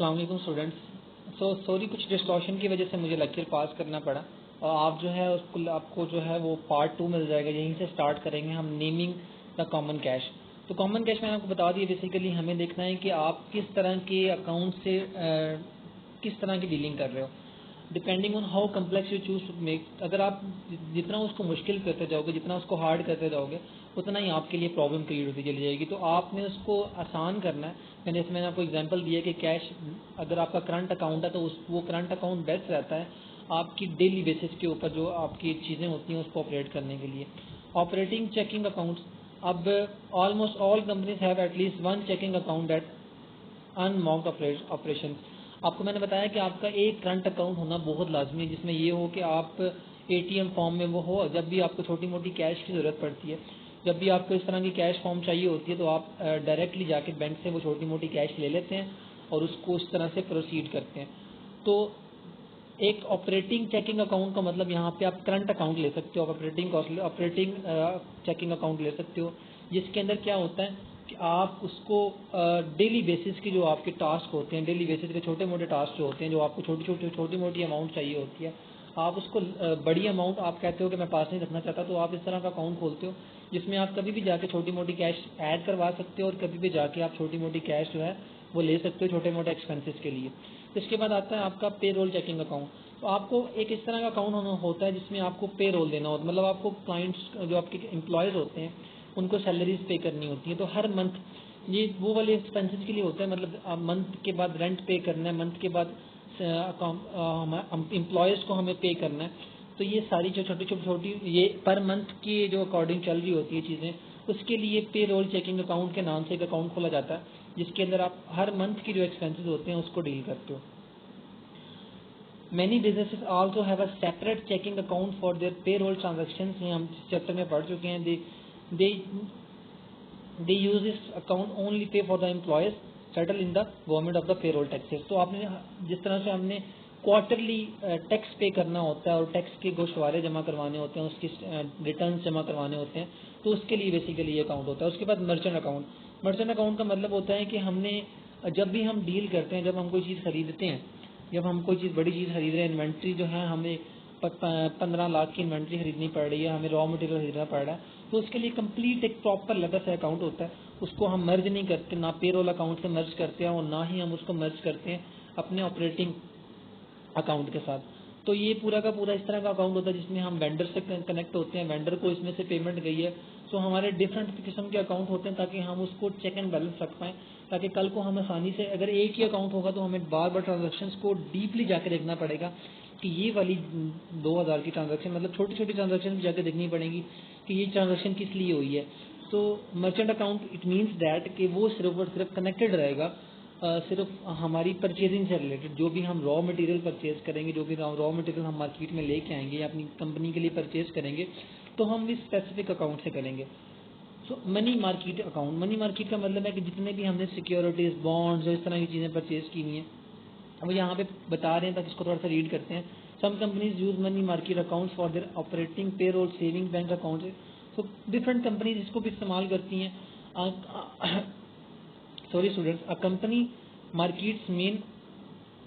अस्सलाम वालेकुम students. Sorry कुछ डिस्टॉर्शन की वजह से मुझे लेक्चर पास करना पड़ा और आप जो है उसको आपको जो है वो पार्ट 2 मिल जाएगा। यहीं से स्टार्ट करेंगे हम नेमिंग द कॉमन कैश। तो कॉमन कैश मैंने आपको बता दिया, बेसिकली हमें देखना है कि आप किस तरह के अकाउंट से किस तरह की डीलिंग कर रहे हो, depending on how complex you choose to make. अगर आप जितना उसको मुश्किल करते जाओगे, जितना उसको हार्ड करते जाओगे, उतना ही आपके लिए प्रॉब्लम क्रिएट होती चली जाएगी। तो आपने उसको आसान करना है। मैंने आपको एग्जांपल दिया कि कैश अगर आपका करंट अकाउंट है तो वो करंट अकाउंट बेस्ट रहता है आपकी डेली बेसिस के ऊपर जो आपकी चीज़ें होती हैं उसको ऑपरेट करने के लिए। ऑपरेटिंग चेकिंग अकाउंट्स, अब almost all companies have at least one checking account at unmarked operation. आपको मैंने बताया कि आपका एक करंट अकाउंट होना बहुत लाजमी है, जिसमें ये हो कि आप एटीएम फॉर्म में वो हो। जब भी आपको छोटी मोटी कैश की ज़रूरत पड़ती है, जब भी आपको इस तरह की कैश फॉर्म चाहिए होती है, तो आप डायरेक्टली जाके बैंक से वो छोटी मोटी कैश ले लेते हैं और उसको इस तरह से प्रोसीड करते हैं। तो एक ऑपरेटिंग चेकिंग अकाउंट का मतलब यहाँ पे आप करंट अकाउंट ले सकते हो, ऑपरेटिंग चेकिंग अकाउंट ले सकते हो, जिसके अंदर क्या होता है कि आप उसको डेली बेसिस के जो आपके टास्क होते हैं, डेली बेसिस के छोटे मोटे टास्क जो होते हैं, जो आपको छोटी मोटी अमाउंट चाहिए होती है, आप उसको बड़ी अमाउंट आप कहते हो कि मैं पास नहीं रखना चाहता, तो आप इस तरह का अकाउंट खोलते हो जिसमें आप कभी भी जाके छोटी मोटी कैश ऐड करवा सकते हो और कभी भी जाके आप छोटी मोटी कैश जो है वो ले सकते हो छोटे मोटे एक्सपेंसेस के लिए। इसके बाद आता है आपका पे रोल चेकिंग अकाउंट। तो आपको एक इस तरह का अकाउंट होता है जिसमें आपको पे रोल देना होता है, मतलब आपको क्लाइंट्स जो आपके एम्प्लॉयज़ होते हैं उनको सैलरीज पे करनी होती है। तो हर मंथ ये वो वाले एक्सपेंसेस के लिए होता है, मतलब मंथ के बाद रेंट पे करना है, मंथ के बाद एम्प्लॉयज़ को हमें पे करना है। तो ये सारी जो छोटी ये पर मंथ की जो अकॉर्डिंग चल रही होती है चीज़ें, उसके लिए पे रोल चेकिंग अकाउंट के नाम से एक अकाउंट खोला जाता है जिसके अंदर आप हर मंथ की जो एक्सपेंसेस होते हैं उसको डील करते हो। Many businesses also have a separate checking account for their पे रोल ट्रांजेक्शन। ये हम चैप्टर में पढ़ चुके हैं। दे use this account only pay for the employees settle in the government of the payroll taxes. तो आपने जिस तरह से हमने क्वार्टरली टैक्स पे करना होता है और टैक्स के गोशवारे जमा करवाने होते हैं, उसकी रिटर्न जमा करवाने होते हैं, तो उसके लिए बेसिकली ये अकाउंट होता है। उसके बाद मर्चेंट अकाउंट। मर्चेंट अकाउंट का मतलब होता है कि हमने जब भी हम डील करते हैं, जब हम कोई चीज़ खरीदते हैं, जब हम कोई चीज़ बड़ी चीज़ खरीद रहे हैं, इन्वेंट्री जो है हमें 15 लाख की इन्वेंट्री खरीदनी पड़ रही है, हमें रॉ मटेरियल खरीदना पड़ रहा है, तो उसके लिए कंप्लीट एक प्रॉपर अलग से अकाउंट होता है। उसको हम मर्ज नहीं करते, ना पेरोल अकाउंट से मर्ज करते हैं और ना ही हम उसको मर्ज करते हैं अपने ऑपरेटिंग अकाउंट के साथ। तो ये पूरा का पूरा इस तरह का अकाउंट होता है जिसमें हम वेंडर से कनेक्ट होते हैं, वेंडर को इसमें से पेमेंट गई है, तो हमारे डिफरेंट किस्म के अकाउंट होते हैं ताकि हम उसको चेक एंड बैलेंस रख पाएँ, ताकि कल को हम आसानी से, अगर एक ही अकाउंट होगा तो हमें बार बार ट्रांजेक्शन्स को डीपली जाकर देखना पड़ेगा कि ये वाली 2000 की ट्रांजेक्शन, मतलब छोटी छोटी ट्रांजेक्शन भी जाकर देखनी पड़ेगी कि ये ट्रांजेक्शन किस लिए हुई है। तो merchant account it means that कि वो सिर्फ और सिर्फ कनेक्टेड रहेगा सिर्फ हमारी परचेजिंग से रिलेटेड। जो भी हम रॉ मटेरियल परचेज करेंगे, जो भी रॉ मटेरियल हम मार्केट में लेके आएंगे या अपनी कंपनी के लिए परचेज करेंगे, तो हम इस स्पेसिफिक अकाउंट से करेंगे। So money market account, money market का मतलब है कि जितने भी हमने सिक्योरिटीज, बॉन्ड्स और इस तरह की चीज़ें परचेज की हुई हैं, वो यहाँ पे बता रहे हैं, ताकि इसको थोड़ा सा रीड करते हैं। Some companies use money market accounts for their operating payroll saving bank account. So different companies इसको भी इस्तेमाल करती हैं। Sorry students, a company market's main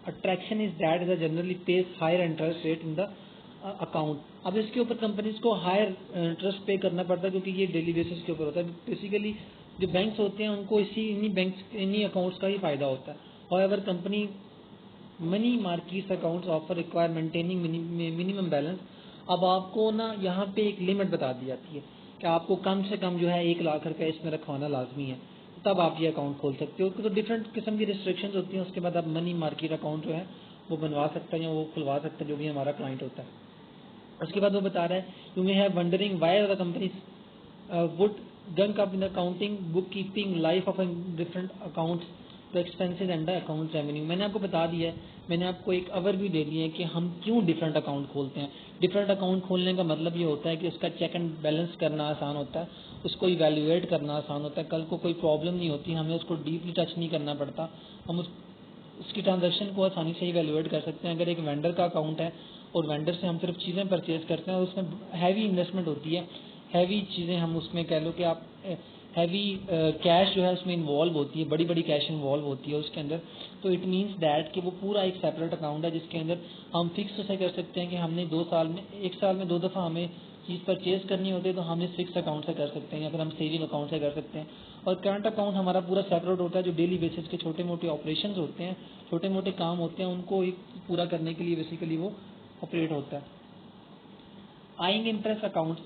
attraction is that it generally pays higher interest rate in the account. अब इसके ऊपर companies को higher interest पे करना पड़ता है क्योंकि ये डेली बेसिस के ऊपर होता है। बेसिकली जो बैंक्स होते हैं उनको इन्हीं अकाउंट्स का ही फायदा होता है। However company money markets accounts offer require maintaining minimum balance. अब आपको ना यहाँ पे एक लिमिट बता दी जाती है कि आपको कम से कम जो है 1 लाख रुपए इसमें रखवाना लाजमी है, तब आप ये अकाउंट खोल सकते हो। तो डिफरेंट किस्म की रिस्ट्रिक्शंस होती हैं। उसके बाद आप मनी मार्केट अकाउंट जो है वो बनवा सकते हैं या वो खुलवा सकते हैं, जो भी हमारा क्लाइंट होता है। उसके बाद वो बता रहा है you may have wondering why the companies would gunk up in accounting bookkeeping life of different accounts to expenses and account revenue. मैंने आपको बता दिया है, मैंने आपको एक ओवरव्यू दे दी है कि हम क्यों डिफरेंट अकाउंट खोलते हैं। डिफरेंट अकाउंट खोलने का मतलब ये होता है कि उसका चेक एंड बैलेंस करना आसान होता है, उसको इवैल्यूएट करना आसान होता है, कल को कोई प्रॉब्लम नहीं होती, हमें उसको डीपली टच नहीं करना पड़ता, हम उसकी ट्रांजैक्शन को आसानी से इवैल्यूएट कर सकते हैं। अगर एक वेंडर का अकाउंट है और वेंडर से हम सिर्फ चीज़ें परचेज करते हैं और उसमें हैवी इन्वेस्टमेंट होती है, हैवी चीज़ें, हम उसमें कह लो कि आप हैवी कैश जो है उसमें इन्वॉल्व होती है, बड़ी बड़ी कैश इन्वॉल्व होती है उसके अंदर। तो इट मीन्स दैट कि वो पूरा एक सेपरेट अकाउंट है जिसके अंदर हम फिक्स से कर सकते हैं कि हमने 2 साल में, 1 साल में 2 दफ़ा हमें चीज़ परचेज करनी होती है तो हम इस फिक्स अकाउंट से कर सकते हैं या फिर हम सेविंग अकाउंट से कर सकते हैं। और करंट अकाउंट हमारा पूरा सेपरेट होता है, जो डेली बेसिस के छोटे मोटे ऑपरेशंस होते हैं, छोटे मोटे काम होते हैं, उनको एक पूरा करने के लिए बेसिकली वो ऑपरेट होता है। Eyeing interest account,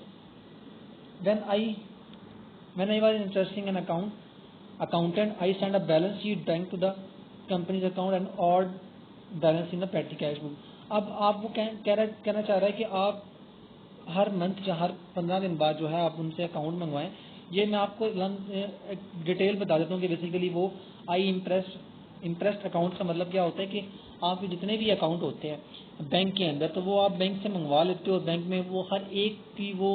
when I was interested in an accountant, I sent a balance sheet bank to the company's account and odd balance in the petty cash book. अब आप वो कहना चाह रहा है कि आप हर मंथ या हर 15 दिन बाद जो है आप उनसे अकाउंट मंगवाएं। ये मैं आपको डिटेल बता देता हूँ कि बेसिकली वो इंटरेस्ट अकाउंट का मतलब क्या होता है कि आपके जितने भी अकाउंट होते हैं बैंक के अंदर, तो वो आप बैंक से मंगवा लेते हो और बैंक में वो हर एक की वो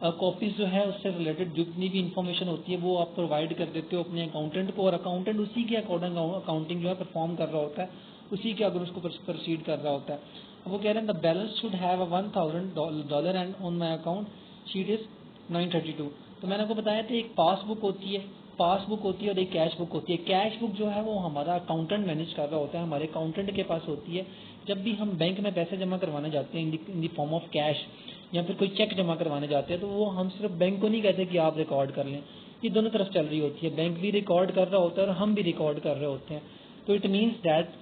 कॉपीज जो है उससे रिलेटेड जितनी भी इंफॉर्मेशन होती है वो आप प्रोवाइड कर देते हो अपने अकाउंटेंट को, और अकाउंटेंट उसी के अकॉर्डिंग अकाउंटिंग जो है परफॉर्म कर रहा होता है, उसी के अगर उसको प्रोसीड कर रहा होता है। अब वो कह रहे हैं the balance should have $1,000 and on my account sheet is 932। तो मैंने आपको बताया था एक पासबुक होती है और एक कैश बुक होती है। कैश बुक जो है वो हमारा अकाउंटेंट मैनेज कर रहा होता है, हमारे अकाउंटेंट के पास होती है। जब भी हम बैंक में पैसे जमा करवाने जाते हैं in the form of cash या फिर कोई चेक जमा करवाने जाते हैं, तो वो हम सिर्फ बैंक को नहीं कहते कि आप रिकॉर्ड कर लें, ये दोनों तरफ चल रही होती है, बैंक भी रिकॉर्ड कर रहा होता है और हम भी रिकॉर्ड कर रहे होते हैं। तो इट मीन्स दैट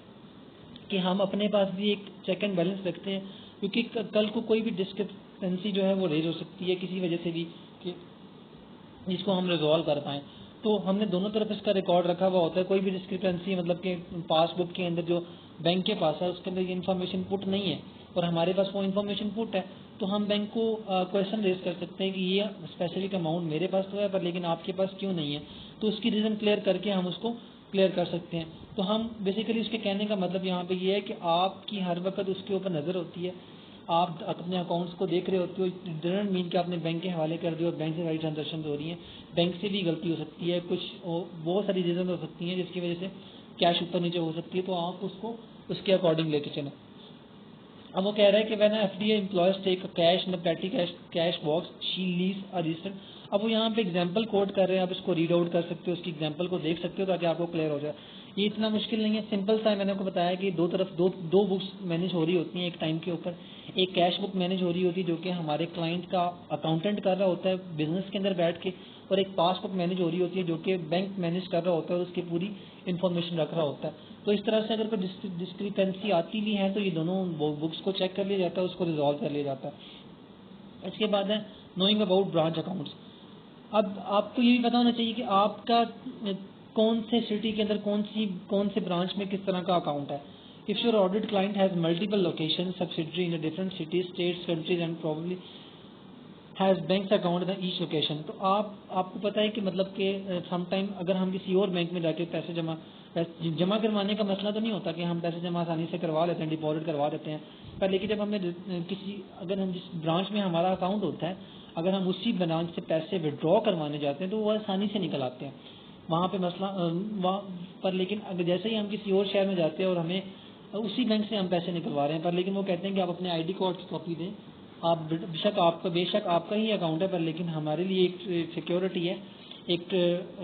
कि हम अपने पास भी एक चेक एंड बैलेंस रखते हैं, क्योंकि कल को कोई भी डिस्क्रिपेंसी जो है वो रेज हो सकती है किसी वजह से भी कि जिसको हम रिजॉल्व कर पाएँ। तो हमने दोनों तरफ इसका रिकॉर्ड रखा हुआ होता है। कोई भी डिस्क्रिपेंसी मतलब कि पासबुक के अंदर जो बैंक के पास है उसके अंदर ये इन्फॉर्मेशन पुट नहीं है और हमारे पास वो इन्फॉर्मेशन पुट है, तो हम बैंक को क्वेश्चन रेज कर सकते हैं कि ये स्पेसिफिक अमाउंट मेरे पास तो है पर लेकिन आपके पास क्यों नहीं है। तो उसकी रीज़न क्लियर करके हम उसको क्लियर कर सकते हैं। तो हम बेसिकली उसके कहने का मतलब यहाँ पे ये है कि आपकी हर वक्त उसके ऊपर नज़र होती है, आप अपने अकाउंट्स को देख रहे होते हो। डजंट मीन कि आपने बैंक के हवाले कर दिया और बैंक से सारी ट्रांजेक्शन हो रही हैं। बैंक से भी गलती हो सकती है, कुछ बहुत सारी रीज़न हो सकती हैं जिसकी वजह से कैश ऊपर नीचे हो सकती है, तो आप उसको उसके अकॉर्डिंग लेके चलें। अब वो कह रहा है कि when FDA employees take cash in the petty cash box she leaves a register. अब वो यहाँ पे एग्जांपल कोड कर रहे हैं, आप इसको रीड आउट कर सकते हो, उसकी एग्जांपल को देख सकते हो ताकि आपको क्लियर हो जाए। ये इतना मुश्किल नहीं है, सिंपल सा है। मैंने आपको बताया कि दो बुक्स मैनेज हो रही होती हैं एक टाइम के ऊपर। एक कैश बुक मैनेज हो रही होती है जो कि हमारे क्लाइंट का अकाउंटेंट कर रहा होता है बिजनेस के अंदर बैठ के, और एक पासबुक मैनेज हो रही होती है जो कि बैंक मैनेज कर रहा होता है और उसकी पूरी इन्फॉर्मेशन रख रहा होता है। तो इस तरह से अगर कोई डिस्क्रिपेंसी आती भी है तो ये दोनों बुक्स को चेक कर लिया जाता है, उसको रिजॉल्व कर लिया जाता है। इसके बाद है नोइंग अबाउट ब्रांच अकाउंट्स। अब आपको ये भी पता होना चाहिए कि आपका कौन से सिटी के अंदर कौन से ब्रांच में किस तरह का अकाउंट है। If your audit client has multiple location subsidiary in different cities, states, countries and probably has bank account in each location. तो आपको पता है कि मतलब कि समटाइम अगर हम किसी और बैंक में जाके पैसे जमा करवाने का मसला तो नहीं होता कि हम पैसे जमा आसानी से करवा लेते हैं, डिपॉजिट करवा देते हैं, पर लेकिन जब हमने अगर हम जिस ब्रांच में हमारा अकाउंट होता है, अगर हम उसी ब्रांच से पैसे विड्रॉ करवाने जाते हैं तो वो आसानी से निकल आते हैं, वहाँ पे मसला पर लेकिन अगर जैसे ही हम किसी और शहर में जाते हैं और हमें उसी बैंक से हम पैसे निकलवा रहे हैं, पर लेकिन वो कहते हैं कि आप अपने ID कार्ड की कॉपी दें, आप बेशक आपका ही अकाउंट है, पर लेकिन हमारे लिए एक सिक्योरिटी है, एक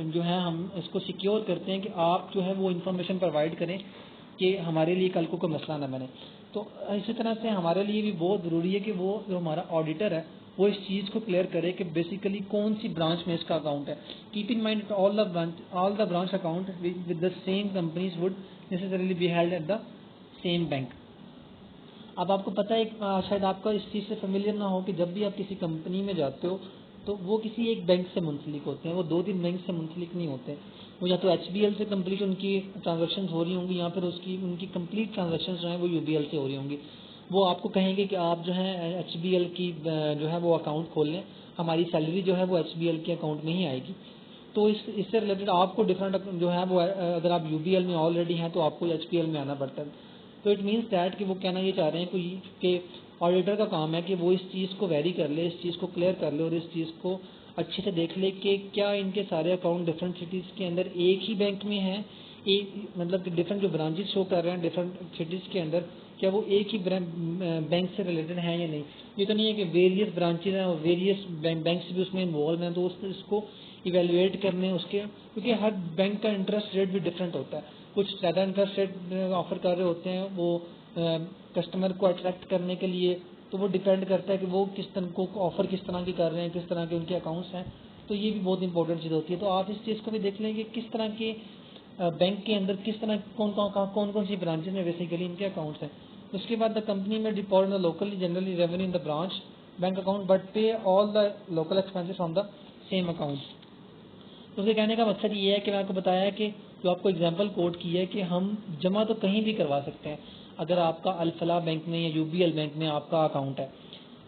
जो है हम इसको सिक्योर करते हैं कि आप जो है वो इन्फॉर्मेशन प्रोवाइड करें कि हमारे लिए कल को कोई मसला ना बने। तो इसी तरह से हमारे लिए भी बहुत ज़रूरी है कि वो जो हमारा ऑडिटर है वो इस चीज़ को क्लियर करे कि बेसिकली कौन सी ब्रांच में इसका अकाउंट है। Keep in mind all the branch account with the same companies would necessarily be held at the same bank. अब आपको पता है शायद आपका इस चीज़ से फेमिलियर ना हो कि जब भी आप किसी कंपनी में जाते हो तो वो किसी एक बैंक से मुंसलिक होते हैं, वो 2-3 बैंक से मुंसलिक नहीं होते। वो या तो HBL से कंप्लीट उनकी ट्रांजेक्शन हो रही होंगी या फिर उनकी कंप्लीट ट्रांजेक्शन जो है वो UBL से हो रही होंगी। वो आपको कहेंगे कि आप जो है HBL की जो है वो अकाउंट खोल लें, हमारी सैलरी जो है वो HBL के अकाउंट में ही आएगी। तो इससे रिलेटेड आपको डिफरेंट जो है वो अगर आप UBL में ऑलरेडी हैं तो आपको HBL में आना पड़ता है। तो इट मीन्स दैट कि वो कहना ये चाह रहे हैं कि ऑडिटर का काम है कि वो इस चीज़ को वेरी कर ले, इस चीज़ को क्लियर कर ले और इस चीज़ को अच्छे से देख ले कि क्या इनके सारे अकाउंट डिफरेंट सिटीज़ के अंदर एक ही बैंक में हैं, एक मतलब कि डिफरेंट जो ब्रांचेस शो कर रहे हैं डिफरेंट सिटीज़ के अंदर क्या वो एक ही बैंक से रिलेटेड है या नहीं। ये तो नहीं है कि वेरियस ब्रांचेज हैं और वेरियस बैंक्स भी उसमें इन्वॉल्व हैं, तो उसको इवेलुएट करने उसके, क्योंकि हर बैंक का इंटरेस्ट रेट भी डिफरेंट होता है। कुछ ज़्यादा इंटरेस्ट रेट ऑफर कर रहे होते हैं वो कस्टमर को अट्रैक्ट करने के लिए, तो वो डिपेंड करता है कि वो किस तरह को ऑफर किस तरह की कर रहे हैं, किस तरह के उनके अकाउंट्स हैं। तो ये भी बहुत इंपॉर्टेंट चीज़ होती है। तो आप इस चीज़ को भी देख लें कि किस तरह के बैंक के अंदर किस तरह कौन सी ब्रांचेज में बेसिकली इनके अकाउंट्स हैं। उसके बाद द कंपनी में deposit the locally generally revenue in the branch bank account but pay all the local expenses from the same account. तो उसके कहने का मकसद ये है कि मैं आपको बताया कि जो आपको एग्जांपल कोट की है कि हम जमा तो कहीं भी करवा सकते हैं। अगर आपका अल-फलाह बैंक में या यूबीएल बैंक में आपका अकाउंट है,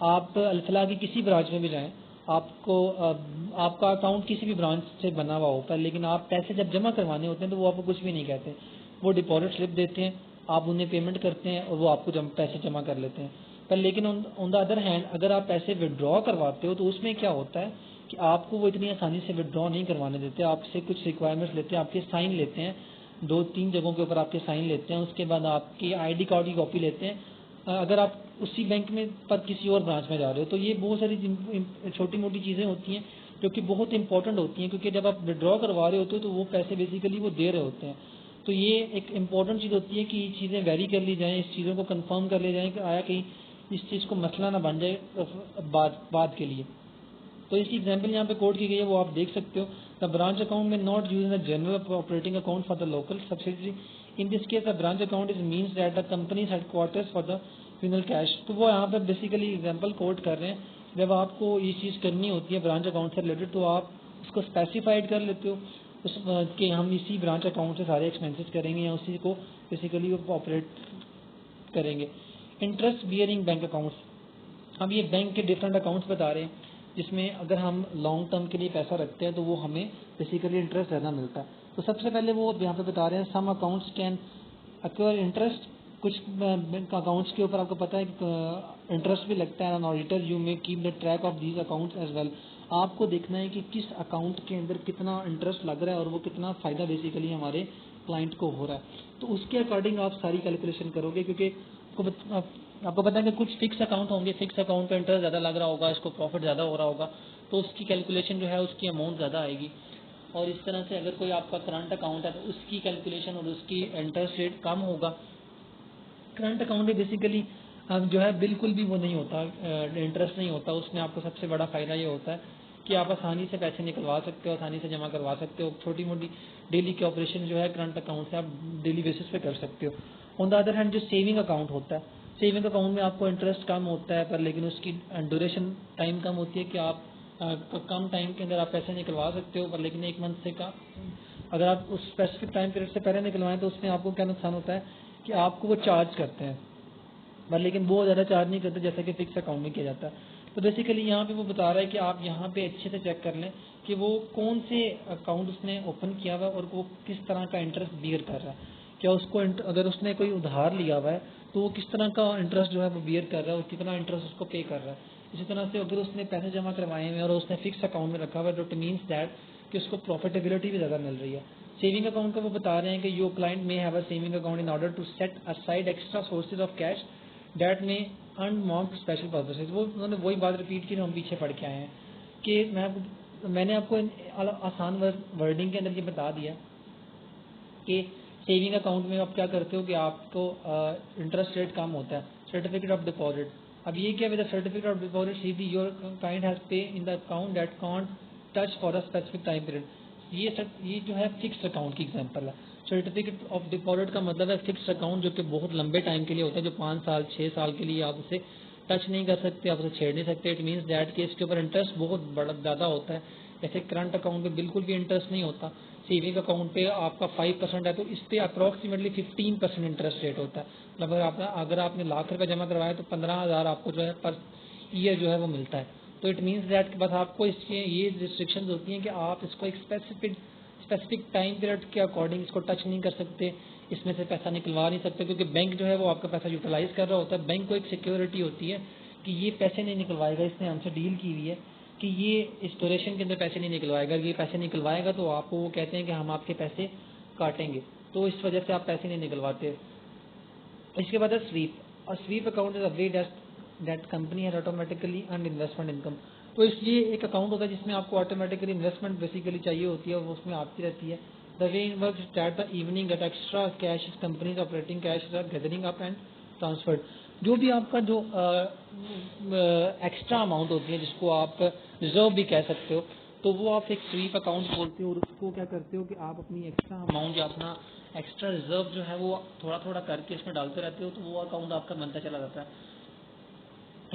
आप अल-फलाह की किसी ब्रांच में भी जाएं, आपको आपका अकाउंट किसी भी ब्रांच से बना हुआ होता है, लेकिन आप पैसे जब जमा करवाने होते हैं तो वो आपको कुछ भी नहीं कहते। वो डिपॉजिट स्लिप देते हैं, आप उन्हें पेमेंट करते हैं और वो आपको पैसे जमा कर लेते हैं। पर लेकिन ऑन द अदर हैंड अगर आप पैसे विड्रॉ करवाते हो तो उसमें क्या होता है कि आपको वो इतनी आसानी से विड्रॉ नहीं करवाने देते। आपसे कुछ रिक्वायरमेंट्स लेते हैं, आपके साइन लेते हैं, 2-3 जगहों के ऊपर आपके साइन लेते हैं। उसके बाद आपकी आईडी कार्ड की कॉपी लेते हैं अगर आप उसी बैंक में पर किसी और ब्रांच में जा रहे हो। तो ये बहुत सारी छोटी मोटी चीज़ें होती हैं जो कि बहुत इंपॉर्टेंट होती हैं, क्योंकि जब आप विड्रॉ करवा रहे होते हो तो वो पैसे बेसिकली वो दे रहे होते हैं। तो ये एक इम्पॉर्टेंट चीज़ होती है कि ये चीज़ें वेरी कर ली जाएँ, इस चीज़ों को कंफर्म कर ले जाएँ कि आया कहीं इस चीज़ को मसला ना बन जाए बाद के लिए। तो इसकी एग्जांपल यहाँ पे कोड की गई है, वो आप देख सकते हो। द ब्रांच अकाउंट में not use in the general operating account for the local subsidiary. In this case the branch account is means that the company headquarters for the final cash. तो वो यहाँ पे बेसिकली एग्जांपल कोड कर रहे हैं। जब आपको ये चीज़ करनी होती है ब्रांच अकाउंट से रिलेटेड तो आप उसको स्पेसिफाइड कर लेते हो उस कि हम इसी ब्रांच अकाउंट से सारे एक्सपेंसेस करेंगे या उसी को बेसिकली ऑपरेट करेंगे। इंटरेस्ट बियरिंग बैंक अकाउंट्स, अब ये बैंक के डिफरेंट अकाउंट्स बता रहे हैं जिसमें अगर हम लॉन्ग टर्म के लिए पैसा रखते हैं तो वो हमें बेसिकली इंटरेस्ट ज़्यादा मिलता है। तो सबसे पहले वो यहाँ पे बता रहे हैं सम अकाउंट्स कैन अक्वायर इंटरेस्ट। कुछ बैंक अकाउंट्स के ऊपर आपको पता है कि इंटरेस्ट भी लगता है। An auditor you may keep the track of these accounts as well. आपको देखना है कि किस अकाउंट के अंदर कितना इंटरेस्ट लग रहा है और वो कितना फ़ायदा बेसिकली हमारे क्लाइंट को हो रहा है। तो उसके अकॉर्डिंग आप सारी कैलकुलेशन करोगे, क्योंकि आपको पता है कि कुछ फिक्स अकाउंट होंगे, फिक्स अकाउंट पे इंटरेस्ट ज़्यादा लग रहा होगा, इसको प्रॉफिट ज़्यादा हो रहा होगा, तो उसकी कैलकुलेशन जो है उसकी अमाउंट ज़्यादा आएगी। और इस तरह से अगर कोई आपका करंट अकाउंट है तो उसकी कैलकुलेशन और उसकी इंटरेस्ट रेट कम होगा। करंट अकाउंट में बेसिकली जो है बिल्कुल भी वो नहीं होता, इंटरेस्ट नहीं होता। उसमें आपको सबसे बड़ा फ़ायदा ये होता है कि आप आसानी से पैसे निकलवा सकते हो, आसानी से जमा करवा सकते हो। छोटी मोटी डेली के ऑपरेशन जो है करंट अकाउंट से आप डेली बेसिस पे कर सकते हो। ऑन द अदर हैंड जो सेविंग अकाउंट होता है, सेविंग अकाउंट में आपको इंटरेस्ट कम होता है, पर लेकिन उसकी ड्यूरेशन टाइम कम होती है कि आप कम टाइम के अंदर आप पैसे निकलवा सकते हो। पर लेकिन 1 मंथ से का अगर आप उस स्पेसिफिक टाइम पीरियड से पहले निकलवाएं तो उसमें आपको क्या नुकसान होता है कि आपको वो चार्ज करते हैं, पर लेकिन बहुत ज़्यादा चार्ज नहीं करते जैसा कि फिक्स अकाउंट में किया जाता है। तो बेसिकली यहाँ पे वो बता रहा है कि आप यहाँ पे अच्छे से चेक कर लें कि वो कौन से अकाउंट उसने ओपन किया हुआ है और वो किस तरह का इंटरेस्ट बियर कर रहा है। क्या उसको अगर उसने कोई उधार लिया हुआ है तो वो किस तरह का इंटरेस्ट जो है वो बियर कर रहा है और कितना इंटरेस्ट उसको पे कर रहा है। इसी तरह से अगर उसने पैसे जमा करवाए हैं और उसने फिक्स अकाउंट में रखा हुआ है तो इट मीन्स दैट कि उसको प्रॉफिटेबिलिटी भी ज़्यादा मिल रही है। सेविंग अकाउंट का वो बता रहे हैं कि your client may have a saving account in order to set aside extra sources of cash that में अनमार्क्ड स्पेशल पर्पसेज। वो उन्होंने वही बात रिपीट की जो हम पीछे पढ़ के आए हैं कि मैंने आपको आसान वर्डिंग के अंदर ये बता दिया कि सेविंग अकाउंट में आप क्या करते हो कि आपको इंटरेस्ट रेट कम होता है। सर्टिफिकेट ऑफ डिपॉजिट, अब ये क्या with certificate of deposit C D your client has pay in the account that can't touch for a specific time period. ये जो है फिक्स्ड अकाउंट की एग्जांपल है। सर्टिफिकेट ऑफ डिपॉजिट का मतलब है फिक्स्ड अकाउंट जो कि बहुत लंबे टाइम के लिए होता है, जो 5 साल 6 साल के लिए आप उसे टच नहीं कर सकते, आप उसे छेड़ नहीं सकते। इट मीन्स दैट कि इसके ऊपर इंटरेस्ट बहुत बड़ा ज़्यादा होता है। जैसे करंट अकाउंट पे बिल्कुल भी इंटरेस्ट नहीं होता। सेविंग अकाउंट पे आपका 5% है तो इस पे अप्रॉक्सीमेटली 15% इंटरेस्ट रेट होता है। मतलब अगर आपने लाख रुपये जमा करवाया तो 15,000 आपको जो है पर ईयर जो है वो मिलता है। तो इट मीन्स दैट बस आपको इसके ये रिस्ट्रिक्शंस होती हैं कि आप इसको एक स्पेसिफिक टाइम पीरियड के अकॉर्डिंग इसको टच नहीं कर सकते, इसमें से पैसा निकलवा नहीं सकते, क्योंकि बैंक जो है वो आपका पैसा यूटिलाइज कर रहा होता है। बैंक को एक सिक्योरिटी होती है कि ये पैसे नहीं निकलवाएगा, इसने हमसे डील की हुई है कि ये इस ड्यूरेशन के अंदर पैसे नहीं निकलवाएगा। ये पैसे निकलवाएगा तो आपको वो कहते हैं कि हम आपके पैसे काटेंगे, तो इस वजह से आप पैसे नहीं निकलवाते। इसके बाद है स्वीप। और sweep account is a way that company has automatically earn investment income. तो इसलिए एक अकाउंट होता है जिसमें आपको ऑटोमेटिकली इन्वेस्टमेंट बेसिकली चाहिए होती है और वो उसमें आती रहती है। The way in work that the evening that extra cash is companies operating cash are gathering up and transferred. जो भी आपका जो एक्स्ट्रा अमाउंट होती है जिसको आप रिजर्व भी कह सकते हो, तो वो आप एक स्वीप अकाउंट खोलते हो और उसको क्या करते हो कि आप अपनी एक्स्ट्रा अमाउंट या अपना एक्स्ट्रा रिजर्व जो है वो थोड़ा थोड़ा करके इसमें डालते रहते हो, तो वो अकाउंट आपका बनता चला जाता है।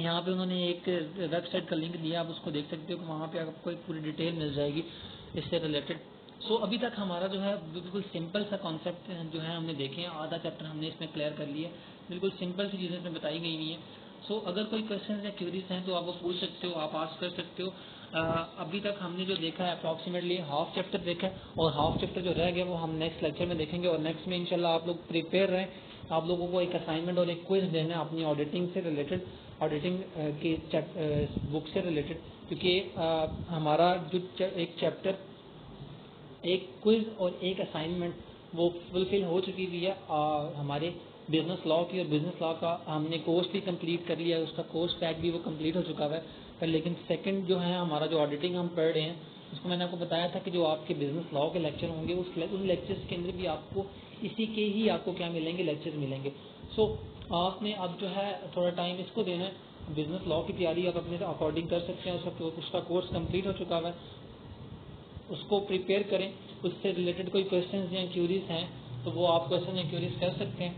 यहाँ पे उन्होंने एक वेबसाइट का लिंक दिया, आप उसको देख सकते हो कि वहाँ पे आपको एक पूरी डिटेल मिल जाएगी इससे रिलेटेड। सो अभी तक हमारा जो है बिल्कुल सिंपल सा कॉन्सेप्ट जो है हमने देखे हैं, आधा चैप्टर हमने इसमें क्लियर कर लिया, बिल्कुल सिंपल सी चीज़ें इसमें बताई गई हुई हैं। सो अगर कोई क्वेश्चन या क्यूरीज हैं तो आप वो पूछ सकते हो, आप आस्क कर सकते हो। अभी तक हमने जो देखा है अप्रॉक्सीमेटली हाफ चैप्टर देखा है, और हाफ चैप्टर जो रह गया वो हम नेक्स्ट लेक्चर में देखेंगे। और नेक्स्ट में इंशाल्लाह आप लोग प्रिपेयर रहें, आप लोगों को एक असाइनमेंट और एक क्विज देना है अपनी ऑडिटिंग से रिलेटेड, ऑडिटिंग की बुक से रिलेटेड, क्योंकि हमारा जो एक चैप्टर, एक क्विज और एक असाइनमेंट वो फुलफिल हो चुकी हुई है हमारे बिजनेस लॉ की। और बिजनेस लॉ का हमने कोर्स भी कंप्लीट कर लिया है, उसका कोर्स पैक भी वो कंप्लीट हो चुका है पर लेकिन सेकंड जो है हमारा जो ऑडिटिंग हम पढ़ रहे हैं उसको मैंने आपको बताया था कि जो आपके बिजनेस लॉ के लेक्चर होंगे उन लेक्चर्स के अंदर भी आपको इसी के ही आपको क्या मिलेंगे, लेक्चर मिलेंगे। सो आपने अब जो है थोड़ा टाइम इसको देना है, बिजनेस लॉ की तैयारी आप अपने अकॉर्डिंग कर सकते हैं, उसका कोर्स कंप्लीट हो चुका है, उसको प्रिपेयर करें। उससे रिलेटेड कोई क्वेश्चंस या क्यूरीज हैं तो वो आप क्वेश्चन या क्यूरीज कर सकते हैं,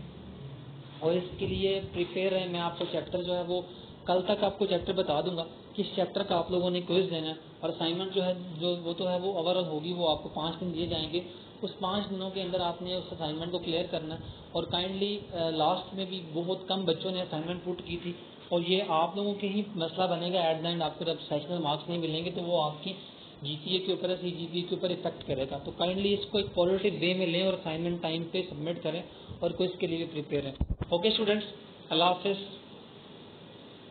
और इसके लिए प्रिपेयर है। मैं आपको चैप्टर जो है वो कल तक आपको चैप्टर बता दूंगा किस चैप्टर का आप लोगों ने क्विज देना है, और असाइनमेंट जो है जो वो तो है वो ओवरऑल होगी, वो आपको 5 दिन दिए जाएंगे। उस 5 दिनों के अंदर आपने उस असाइनमेंट को क्लियर करना है। और काइंडली लास्ट में भी बहुत कम बच्चों ने असाइनमेंट पुट की थी, और ये आप लोगों के ही मसला बनेगा एट द एंड, आपको जब सेशनल मार्क्स नहीं मिलेंगे तो वो आपकी जीपीए के ऊपर, सीजीपीए के ऊपर इफेक्ट करेगा। तो काइंडली इसको एक पॉजिटिव वे में लें और असाइनमेंट टाइम पे सबमिट करें और क्विज के लिए प्रिपेयर हैं। ओके स्टूडेंट्स, अल्लाह हाफिज़।